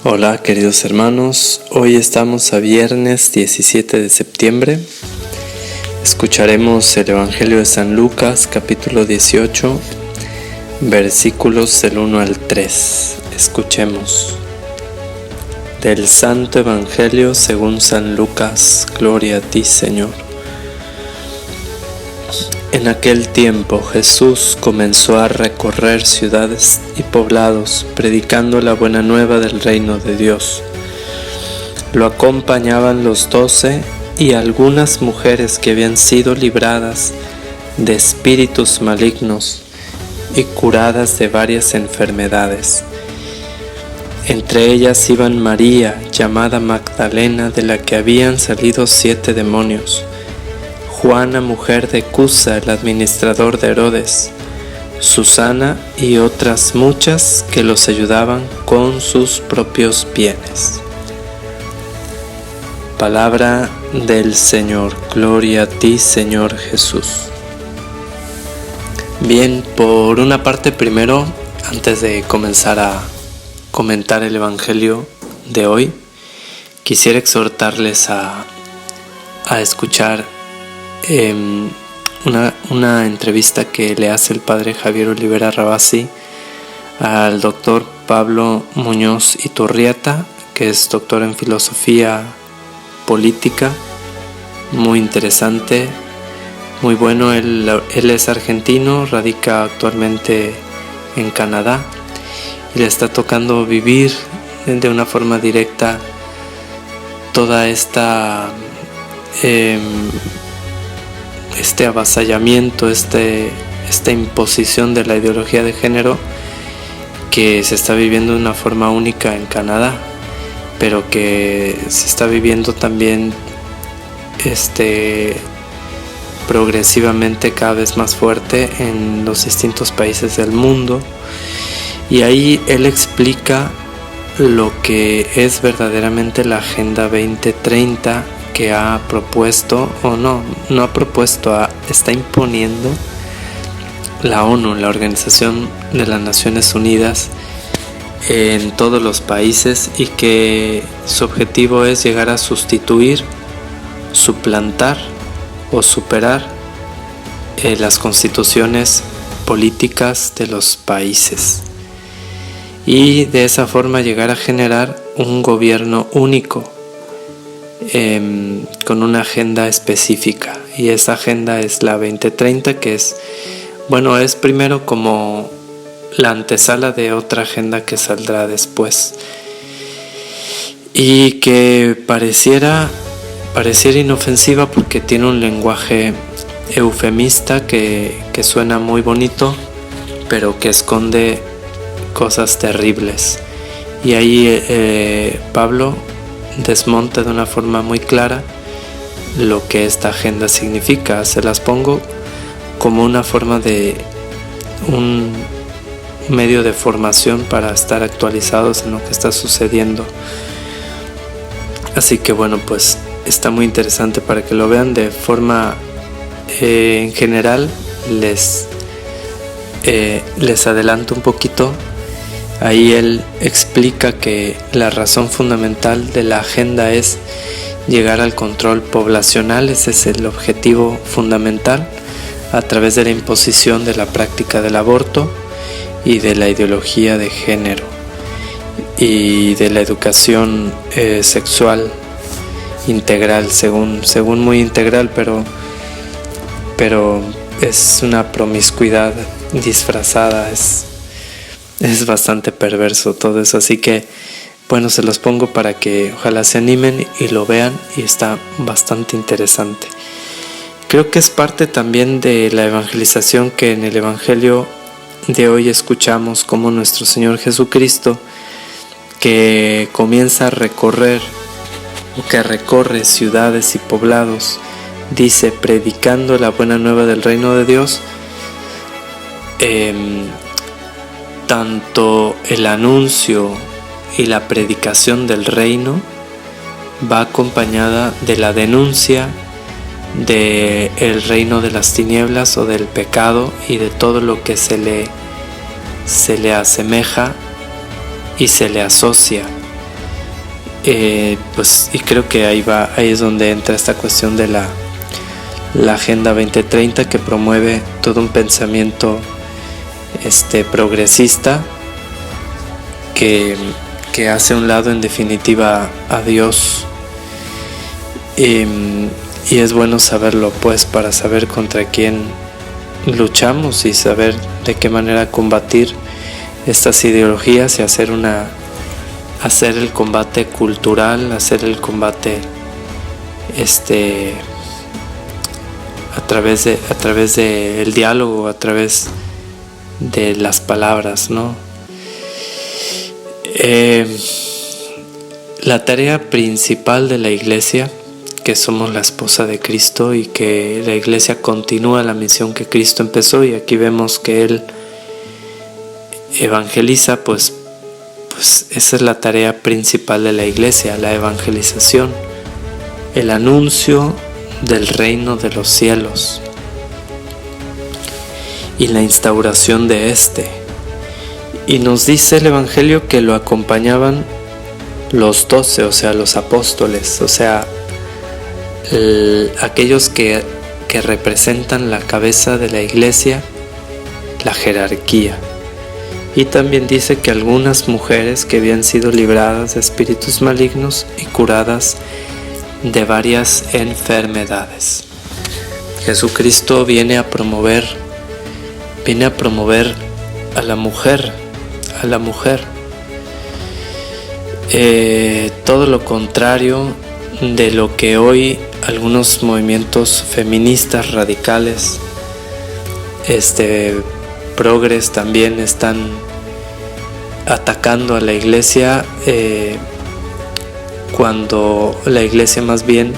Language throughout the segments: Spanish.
Hola queridos hermanos, hoy estamos a viernes 17 de septiembre. Escucharemos el Evangelio de San Lucas, capítulo 18, versículos del 1 al 3. Escuchemos. Del Santo Evangelio según San Lucas, gloria a ti, Señor. En aquel tiempo Jesús comenzó a recorrer ciudades y poblados, predicando la buena nueva del reino de Dios. Lo acompañaban los 12 y algunas mujeres que habían sido libradas de espíritus malignos y curadas de varias enfermedades. Entre ellas iban María, llamada Magdalena, de la que habían salido 7 demonios, Juana, mujer de Cusa, el administrador de Herodes, Susana y otras muchas que los ayudaban con sus propios bienes. Palabra del Señor. Gloria a ti, Señor Jesús. Bien, por una parte, primero, antes de comenzar a comentar el Evangelio de hoy, quisiera exhortarles a escuchar una entrevista que le hace el padre Javier Olivera Rabasi al doctor Pablo Muñoz Iturrieta, que es doctor en filosofía política, muy interesante, muy bueno. Él es argentino, radica actualmente en Canadá y le está tocando vivir de una forma directa toda esta este avasallamiento, esta imposición de la ideología de género que se está viviendo de una forma única en Canadá, pero que se está viviendo también progresivamente cada vez más fuerte en los distintos países del mundo. Y ahí él explica lo que es verdaderamente la Agenda 2030 que ha propuesto, o no ha propuesto, está imponiendo la ONU, la Organización de las Naciones Unidas, en todos los países, y que su objetivo es llegar a sustituir, suplantar o superar las constituciones políticas de los países, y de esa forma llegar a generar un gobierno único con una agenda específica. Y esa agenda es la 2030, que es primero como la antesala de otra agenda que saldrá después, y que pareciera inofensiva porque tiene un lenguaje eufemista que suena muy bonito, pero que esconde cosas terribles. Y ahí Pablo desmonta de una forma muy clara lo que esta agenda significa. Se las pongo como una forma de un medio de formación para estar actualizados en lo que está sucediendo. Así que pues está muy interesante para que lo vean de forma en general. Les adelanto un poquito. Ahí él explica que la razón fundamental de la agenda es llegar al control poblacional. Ese es el objetivo fundamental, a través de la imposición de la práctica del aborto y de la ideología de género y de la educación sexual integral, según muy integral, pero es una promiscuidad disfrazada. Es bastante perverso todo eso, así que se los pongo para que ojalá se animen y lo vean, y está bastante interesante. Creo que es parte también de la evangelización que en el Evangelio de hoy escuchamos, como nuestro Señor Jesucristo, que comienza a recorre ciudades y poblados, dice, predicando la buena nueva del reino de Dios. Tanto el anuncio y la predicación del reino va acompañada de la denuncia del reino de las tinieblas o del pecado y de todo lo que se le asemeja y se le asocia Pues, y creo que ahí es donde entra esta cuestión de la Agenda 2030, que promueve todo un pensamiento progresista que hace a un lado en definitiva a Dios, y es bueno saberlo, pues, para saber contra quién luchamos y saber de qué manera combatir estas ideologías y hacer el combate cultural, hacer el combate a través de el diálogo, a través de las palabras, ¿no? La tarea principal de la Iglesia, que somos la esposa de Cristo y que la Iglesia continúa la misión que Cristo empezó, y aquí vemos que Él evangeliza, pues esa es la tarea principal de la Iglesia, la evangelización, el anuncio del reino de los cielos y la instauración de este. Y nos dice el Evangelio que lo acompañaban los 12, o sea, los apóstoles, o sea, aquellos que representan la cabeza de la Iglesia, la jerarquía. Y también dice que algunas mujeres que habían sido libradas de espíritus malignos y curadas de varias enfermedades. Jesucristo viene a promover a la mujer, todo lo contrario de lo que hoy algunos movimientos feministas radicales, progres también están atacando a la Iglesia, cuando la Iglesia más bien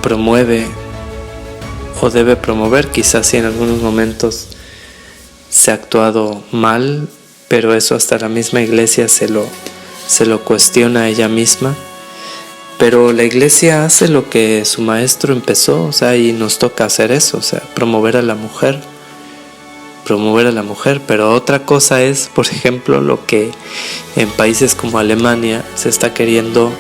promueve o debe promover, quizás sí en algunos momentos se ha actuado mal, pero eso hasta la misma Iglesia se lo cuestiona a ella misma. Pero la Iglesia hace lo que su maestro empezó, o sea, y nos toca hacer eso, o sea, promover a la mujer, pero otra cosa es, por ejemplo, lo que en países como Alemania se está queriendo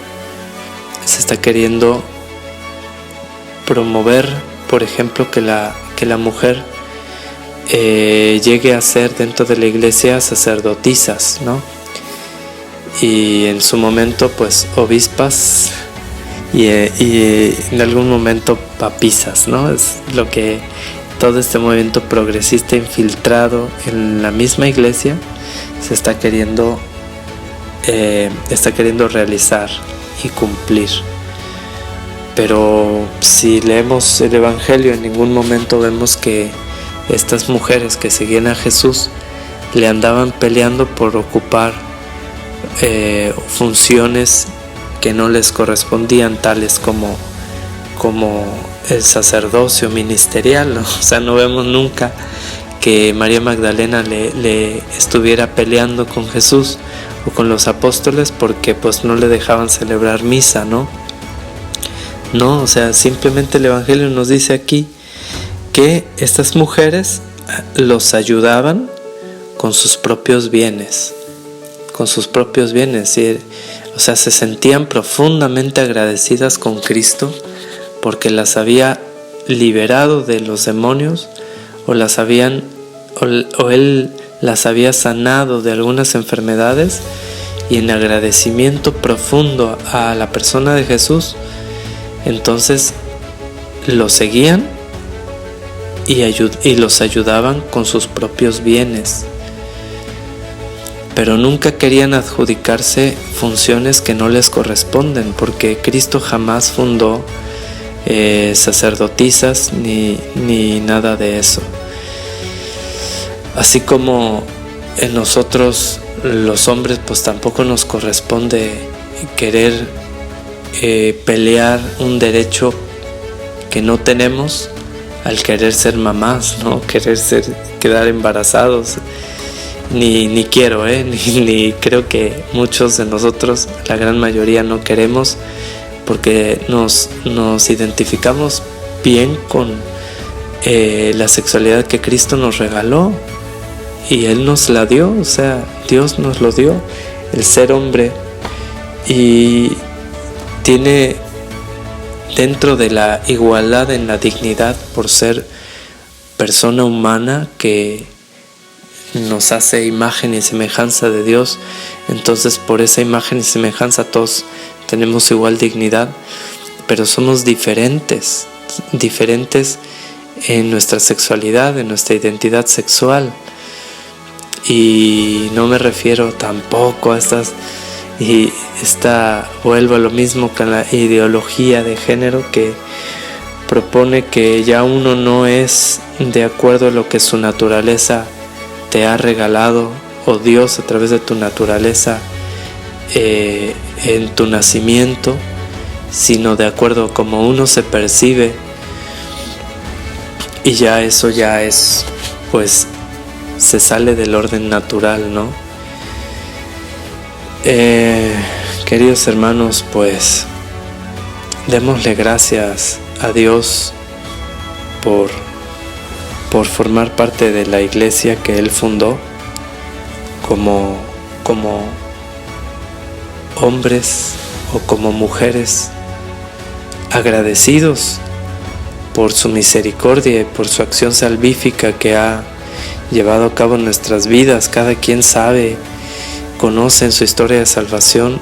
promover, por ejemplo, que la mujer llegue a ser dentro de la Iglesia sacerdotisas, ¿no? Y en su momento, pues, obispas y en algún momento papisas, ¿no? Es lo que todo este movimiento progresista infiltrado en la misma Iglesia se está queriendo realizar y cumplir. Pero si leemos el Evangelio, en ningún momento vemos que estas mujeres que seguían a Jesús le andaban peleando por ocupar funciones que no les correspondían, tales como el sacerdocio ministerial, ¿no? O sea, no vemos nunca que María Magdalena le estuviera peleando con Jesús o con los apóstoles porque pues no le dejaban celebrar misa, ¿no? No, o sea, simplemente el Evangelio nos dice aquí que estas mujeres los ayudaban con sus propios bienes, ¿sí? O sea, se sentían profundamente agradecidas con Cristo porque las había liberado de los demonios o Él las había sanado de algunas enfermedades, y en agradecimiento profundo a la persona de Jesús, entonces los seguían y los ayudaban con sus propios bienes. Pero nunca querían adjudicarse funciones que no les corresponden, porque Cristo jamás fundó sacerdotisas ni nada de eso. Así como en nosotros los hombres pues tampoco nos corresponde querer pelear un derecho que no tenemos al querer ser mamás, ¿no? Quedar embarazados. Ni quiero, ni creo que muchos de nosotros, la gran mayoría, no queremos, porque nos identificamos bien con la sexualidad que Cristo nos regaló y Él nos la dio, o sea, Dios nos lo dio, el ser hombre y tiene dentro de la igualdad en la dignidad por ser persona humana que nos hace imagen y semejanza de Dios. Entonces por esa imagen y semejanza todos tenemos igual dignidad, pero somos diferentes en nuestra sexualidad, en nuestra identidad sexual. Y no me refiero tampoco a vuelvo a lo mismo con la ideología de género que propone que ya uno no es de acuerdo a lo que su naturaleza te ha regalado, o Dios a través de tu naturaleza en tu nacimiento, sino de acuerdo a cómo uno se percibe, y ya eso ya es, pues se sale del orden natural, ¿no? Queridos hermanos, pues démosle gracias a Dios por formar parte de la iglesia que Él fundó, como hombres o como mujeres agradecidos por su misericordia y por su acción salvífica que ha llevado a cabo en nuestras vidas. Cada quien sabe, conoce en su historia de salvación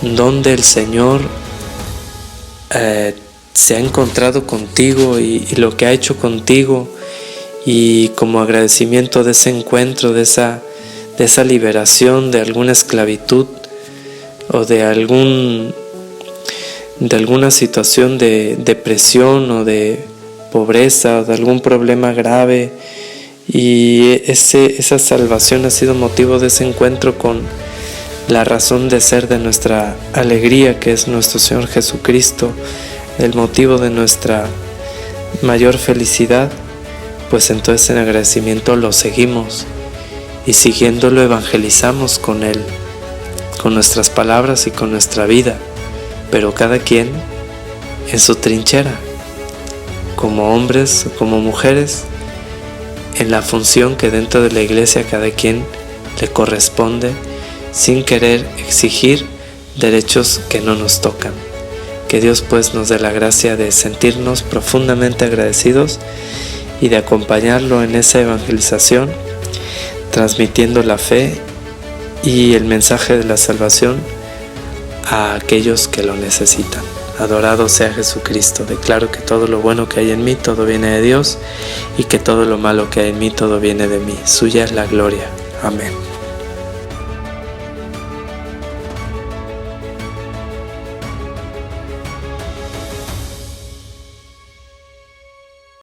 donde el Señor se ha encontrado contigo y lo que ha hecho contigo, y como agradecimiento de ese encuentro, de esa liberación de alguna esclavitud o de alguna situación de depresión o de pobreza o de algún problema grave, y esa salvación ha sido motivo de ese encuentro con la razón de ser de nuestra alegría, que es nuestro Señor Jesucristo, el motivo de nuestra mayor felicidad. Pues entonces en agradecimiento lo seguimos, y siguiéndolo evangelizamos con Él, con nuestras palabras y con nuestra vida, pero cada quien en su trinchera, como hombres o como mujeres, en la función que dentro de la iglesia cada quien le corresponde, sin querer exigir derechos que no nos tocan. Que Dios pues nos dé la gracia de sentirnos profundamente agradecidos y de acompañarlo en esa evangelización, transmitiendo la fe y el mensaje de la salvación a aquellos que lo necesitan. Adorado sea Jesucristo. Declaro que todo lo bueno que hay en mí, todo viene de Dios, y que todo lo malo que hay en mí, todo viene de mí. Suya es la gloria. Amén.